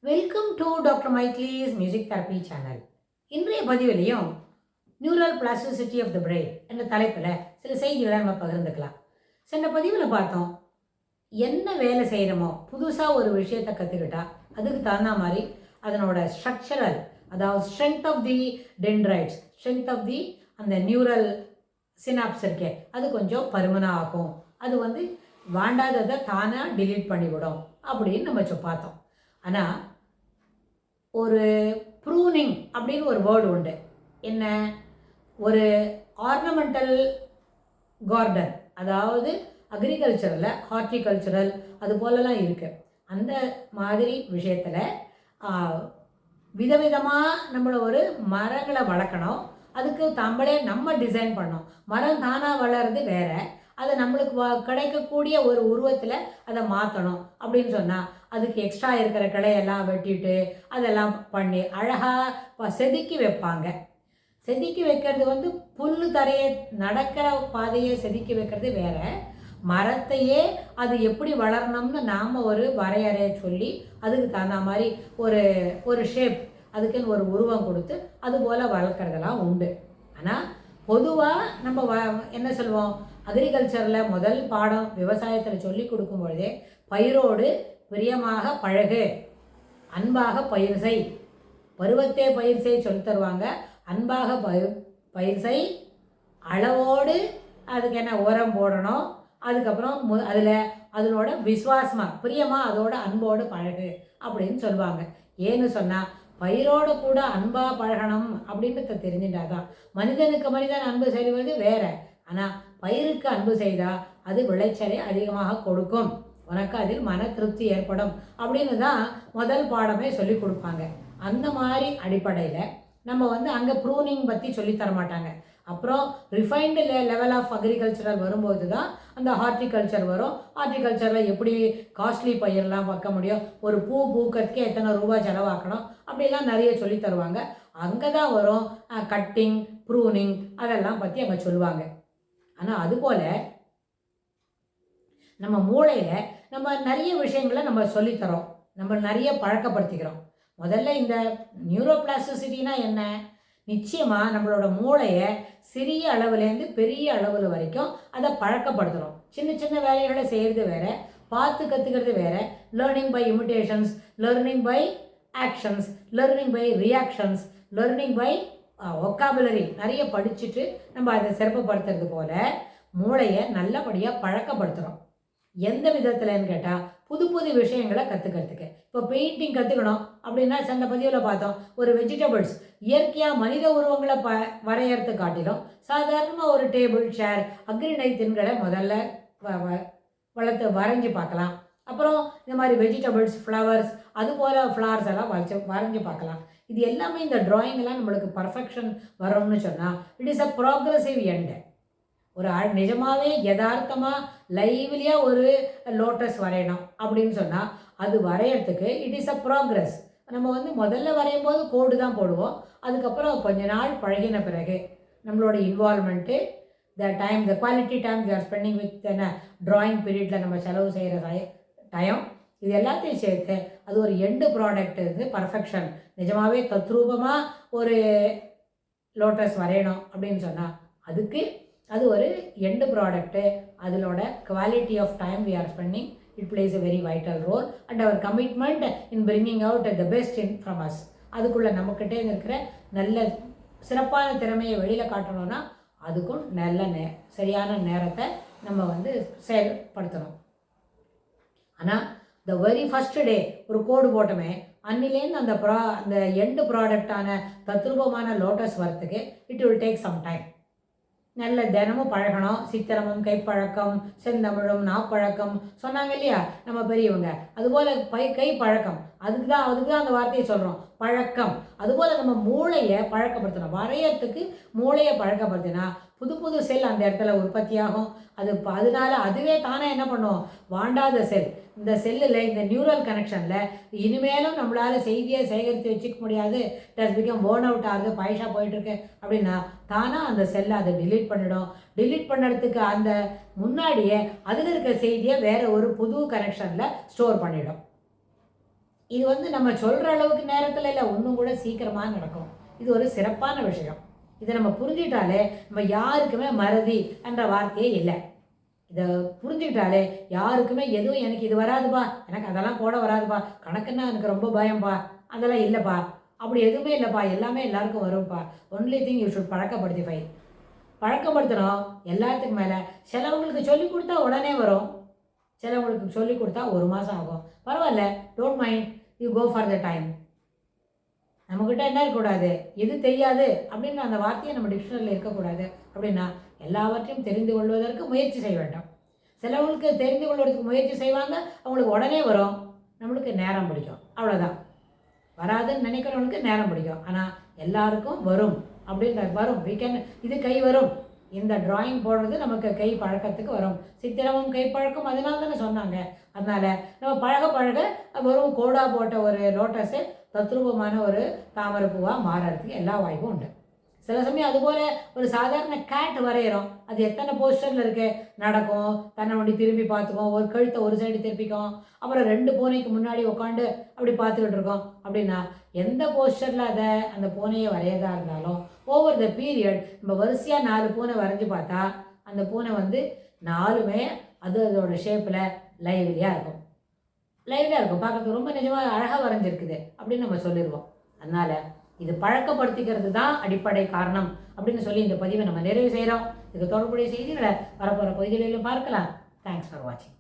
Welcome to doctor மைக்லீஸ் music therapy channel. இன்றைய பதிவிலையும் neural plasticity of the brain என்ற தலைப்பில் சில செய்திகளை நம்ம பகிர்ந்துக்கலாம். சென்ற பதிவில் பார்த்தோம், என்ன வேலை செய்கிறோமோ புதுசாக ஒரு விஷயத்தை கற்றுக்கிட்டா அதுக்கு தகுந்த மாதிரி அதனோட ஸ்ட்ரக்சரல், அதாவது strength of the dendrites, strength of the அந்த நியூரல் சினாப்ஸ் இருக்கே அது கொஞ்சம் பருமனாக ஆகும். அது வாண்டாததை தானாக டிலீட் பண்ணிவிடும் அப்படின்னு நம்ம பார்த்தோம். ஆனால் ஒரு ப்ரூனிங் அப்படின்னு ஒரு வேர்டு உண்டு. என்ன? ஒரு ஆர்னமெண்டல் கார்டன், அதாவது அக்ரிகல்ச்சரில் ஹார்டிகல்ச்சரல் அது போலலாம் இருக்குது. அந்த மாதிரி விஷயத்தில் விதவிதமாக நம்மளை ஒரு மரங்களை வளர்க்கணும். அதுக்கு நம்ம டிசைன் பண்ணோம். மரம் தானாக வளர்றது வேறு, அதை நம்மளுக்கு கிடைக்கக்கூடிய ஒரு உருவத்தில் அதை மாற்றணும் அப்படின்னு சொன்னால் அதுக்கு எக்ஸ்ட்ரா இருக்கிற கிளையெல்லாம் வெட்டிட்டு அதெல்லாம் பண்ணி அழகாக செதுக்கி வைப்பாங்க. செதுக்கி வைக்கிறது புல் தரையை நடக்கிற பாதையை செதுக்கி வைக்கிறது வேறு. மரத்தையே அது எப்படி வளரணும்னு நாம் ஒரு வரையறையை சொல்லி அதுக்கு தகுந்த மாதிரி ஒரு ஒரு ஷேப், அதுக்குன்னு ஒரு உருவம் கொடுத்து அதுபோல் வளர்க்குறதெல்லாம் உண்டு. ஆனால் பொதுவாக நம்ம என்ன சொல்லுவோம், அக்ரிகல்ச்சரில் முதல் பாடம் விவசாயத்தில் சொல்லி கொடுக்கும் பொழுதே பயிரோடு பிரியமாக பழகு, அன்பாக பயிர் செய், பருவத்தே பயிர் செய் சொல்லி தருவாங்க. அன்பாக பயிர் செய், அளவோடு அதுக்கு என்ன உரம் போடணும், அதுக்கப்புறம் அதனோட விசுவாசமாக பிரியமாக அதோட அன்போடு பழகு அப்படின்னு சொல்லுவாங்க. ஏன்னு சொன்னால் பயிரோடு கூட அன்பாக பழகணும் அப்படின்றத தெரிஞ்சுட்டாதான். மனிதனுக்கு மனிதன் அன்பு செய்வது வேறு, ஆனால் பயிருக்கு அன்பு செய்தால் அது விளைச்சலை அதிகமாக கொடுக்கும், உனக்கு அதில் மன திருப்தி ஏற்படும் அப்படின்னு தான் முதல் பாடமே சொல்லி கொடுப்பாங்க. அந்த மாதிரி அடிப்படையில் நம்ம அங்கே ப்ரூனிங் பற்றி சொல்லித்தர மாட்டாங்க. அப்புறம் ரிஃபைன்டு லெவல் ஆஃப் அக்ரிகல்ச்சரல் வரும்போது தான் அந்த ஹார்டிகல்ச்சர் வரும். ஹார்டிகல்ச்சரில் எப்படி காஸ்ட்லி பயிரெலாம் வைக்க முடியும், ஒரு பூ பூக்கிறதுக்கே எத்தனை ரூபா செலவாக்கணும் அப்படிலாம் நிறைய சொல்லி தருவாங்க. அங்கே தான் வரும் கட்டிங், ப்ரூனிங் அதெல்லாம் பற்றி அங்கே சொல்லுவாங்க. ஆனால் அதுபோல் நம்ம மூளையில் நம்ம நிறைய விஷயங்களை நம்ம சொல்லித்தரோம், நம்ம நிறைய பழக்கப்படுத்திக்கிறோம். முதல்ல இந்த நியூரோபிளாஸ்டிசிட்டினா என்ன? நிச்சயமாக நம்மளோட மூளையை சிறிய அளவுலேருந்து பெரிய அளவில் வரைக்கும் அதை பழக்கப்படுத்துகிறோம். சின்ன சின்ன வேலைகளை செய்கிறது வேறு, பார்த்து கற்றுக்கிறது வேறு. Learning by imitations, learning by actions, learning by reactions, learning by vocabulary நிறைய படிச்சுட்டு நம்ம அதை சிறப்புப்படுத்துறது போல் மூளையை நல்லபடியாக பழக்கப்படுத்துகிறோம். எந்த விதத்தில்னு கேட்டால் புது புது விஷயங்களை கற்றுக்கிறதுக்கு. இப்போ பெயிண்டிங் கற்றுக்கணும் அப்படின்னா சென்ற பதிவில் பார்த்தோம், ஒரு வெஜிடபிள்ஸ் இயற்கையாக மனித உருவங்களை வரையறது காட்டிலும் சாதாரணமாக ஒரு டேபிள், சேர், அக்ரிணை தின்களை முதல்ல வளர்த்து வரைஞ்சி பார்க்கலாம். அப்புறம் இந்த மாதிரி வெஜிடபிள்ஸ், ஃப்ளவர்ஸ், அதுபோல் ஃப்ளவர்ஸ் எல்லாம் வரைஞ்சி பார்க்கலாம். இது எல்லாமே இந்த ட்ராயிங்கெல்லாம் நம்மளுக்கு பர்ஃபெக்ஷன் வரோம்னு சொன்னால் it is a progressive end. ஒரு நிஜமாகவே யதார்த்தமாக லைவ்லியாக ஒரு லோட்டஸ் வரையணும் அப்படின்னு சொன்னால் அது வரையறதுக்கு இட் இஸ் அ ப்ராக்ரெஸ். நம்ம முதல்ல வரையும் போது கோடு தான் போடுவோம். அதுக்கப்புறம் கொஞ்ச நாள் பழகின பிறகு நம்மளோட involvement, the quality time we are spending with drawing பீரியடில் நம்ம செலவு செய்கிற டைம், இது எல்லாத்தையும் சேர்த்து அது ஒரு எண்டு ப்ராடக்ட். பர்ஃபெக்ஷன் நிஜமாகவே தத்ரூபமாக ஒரு லோட்டஸ் வரையணும் அப்படின்னு சொன்னால் அதுக்கு அது ஒரு எண்டு ப்ராடக்ட்டு. அதோட quality of time we are spending, it plays a very vital role and our commitment in bringing out the best in from us. அதுக்குள்ளே நம்மக்கிட்டே இருக்கிற நல்ல சிறப்பான திறமையை வெளியில் காட்டணும்னா அதுக்கும் நல்ல சரியான நேரத்தை நம்ம செயல்படுத்தணும். ஆனால் த வெரி ஃபஸ்ட்டு டே ஒரு கோடு போட்டோமே, அன்னிலேருந்து அந்த எண்டு ப்ராடக்டான தத்ரூபமான லோட்டஸ் வரத்துக்கு it will take some time. நல்ல தினமும் பழகணும். சித்திரமும், கைப்பழக்கம், செந்தமிழும், நாப்பழக்கம் சொன்னாங்க இல்லையா நம்ம பெரியவங்க. அதுபோல் கை பழக்கம், அதுக்கு தான் அந்த வார்த்தையை சொல்கிறோம், பழக்கம். அதுபோல் நம்ம மூளையை பழக்கப்படுத்தணும். வரையறதுக்கு மூளையை பழக்கப்படுத்தினா புது புது செல் அந்த இடத்துல உற்பத்தியாகும். அதனால அதுவே தானே என்ன பண்ணும், வாண்டாத செல், இந்த செல்லில், இந்த நியூரல் கனெக்ஷனில் இனிமேலும் நம்மளால் செய்தியை சேகரித்து வச்சுக்க முடியாது, டஸ் பிகம் போர்ன் அவுட் ஆகுது, பைசா போயிட்டுருக்கு அப்படின்னா தானாக அந்த செல்லை அதை டிலீட் பண்ணிடும். டிலீட் பண்ணுறதுக்கு அந்த முன்னாடியே அதில் இருக்க செய்தியை வேறு ஒரு புது கனெக்ஷனில் ஸ்டோர் பண்ணிடும். இது வந்து நம்ம சொல்கிற அளவுக்கு நேரத்தில் இல்லை, ஒன்றும் கூட சீக்கிரமாக நடக்கும். இது ஒரு சிறப்பான விஷயம். இதை நம்ம புரிஞ்சுக்கிட்டாலே நம்ம யாருக்குமே மறதி என்ற வார்த்தையே இல்லை. இதை புரிஞ்சுக்கிட்டாலே யாருக்குமே எதுவும் எனக்கு இது வராதுப்பா, எனக்கு அதெல்லாம் போட வராதுப்பா, கணக்குன்னா எனக்கு ரொம்ப பயம்ப்பா, அதெல்லாம் இல்லைப்பா, அப்படி எதுவுமே இல்லைப்பா, எல்லாமே எல்லாருக்கும் வரும்ப்பா. ஒன்லி திங் யூ ஷுட் பழக்கப்படுத்தணும். எல்லாத்துக்கு மேலே சிலவங்களுக்கு சொல்லிக் கொடுத்தா உடனே வரும், சிலவங்களுக்கு சொல்லிக் கொடுத்தா 1 மாதம் ஆகும். பரவாயில்ல, don't mind, you go for the time. நம்மக்கிட்ட என்ன இருக்கக்கூடாது, எது தெரியாது அப்படின்ற அந்த வார்த்தையை நம்ம டிக்ஷனரியில் இருக்கக்கூடாது. அப்படின்னா எல்லாவற்றையும் தெரிந்து கொள்வதற்கு முயற்சி செய்ய வேண்டும். சிலவங்களுக்கு தெரிந்து கொள்வதற்கு முயற்சி செய்வாங்க, அவங்களுக்கு உடனே வரும், நம்மளுக்கு நேரம் பிடிக்கும், அவ்வளோதான். வராதுன்னு நினைக்கிறவங்களுக்கு நேரம் பிடிக்கும். ஆனால் எல்லாருக்கும் வரும் அப்படின்ற வரும். இது கை வரும். இந்த ட்ராயிங் போடுறது நமக்கு கை பழக்கத்துக்கு வரும். சித்திரமும் கை பழக்கம், அதனால தானே சொன்னாங்க. அதனால் நம்ம பழக பழக வெறும் கோடா போட்ட ஒரு லோட்டஸு தத்ரூபமான ஒரு தாமரை பூவாக மாறுறதுக்கு எல்லா வாய்ப்பும் உண்டு. சில சமயம் அதுபோல் ஒரு சாதாரண கேட் வரைகிறோம், அது எத்தனை போஸ்டரில் இருக்குது, நடக்கும், தன்னை ஒண்டி திரும்பி பார்த்துக்கும், ஒரு கழுத்தை ஒரு சைடு திருப்பிக்கும், அப்புறம் 2 பூனைக்கு முன்னாடி உட்காந்து அப்படி பார்த்துக்கிட்டு இருக்கோம். அப்படின்னா எந்த போஸ்டரில் அந்த பூனையை வரையதாக இருந்தாலும் ஓவர் த பீரியட் நம்ம வரிசையாக 4 பூனை வரைஞ்சி பார்த்தா அந்த பூனை வந்து 4மே அதோட ஷேப்பில் லைவ்லியாக இருக்கும். பார்க்குறதுக்கு ரொம்ப நிஜமாக அழகாக வரைஞ்சிருக்குது அப்படின்னு நம்ம சொல்லிடுவோம். அதனால் இது பழக்கப்படுத்திக்கிறது தான் அடிப்படை காரணம் அப்படின்னு சொல்லி இந்த பதிவை நம்ம நிறைவு செய்கிறோம். இதுக்கு தொடர்புடைய செய்திகளை வரப்போகிற பகுதிகளிலும் பார்க்கலாம். தேங்க்ஸ் ஃபார் வாட்சிங்.